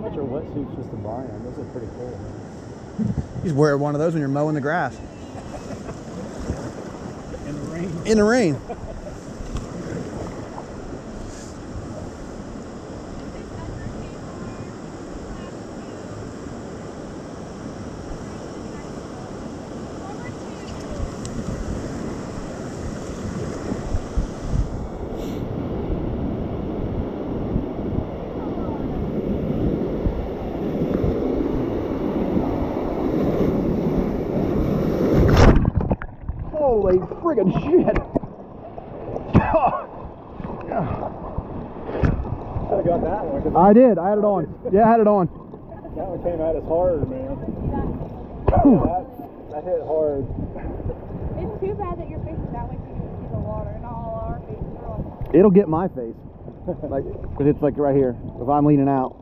Get your wetsuits just to buy them. Those are pretty cool. You just wear one of those when you're mowing the grass. In the rain. In the rain. Holy friggin' shit! I got that one. I did. I had it on. Yeah, I had it on. That one came out as hard, man. That hit hard. It's too bad that your face is that way so you can see the water and all our faces are like... It'll get my face. Like, 'cause it's like right here. If I'm leaning out.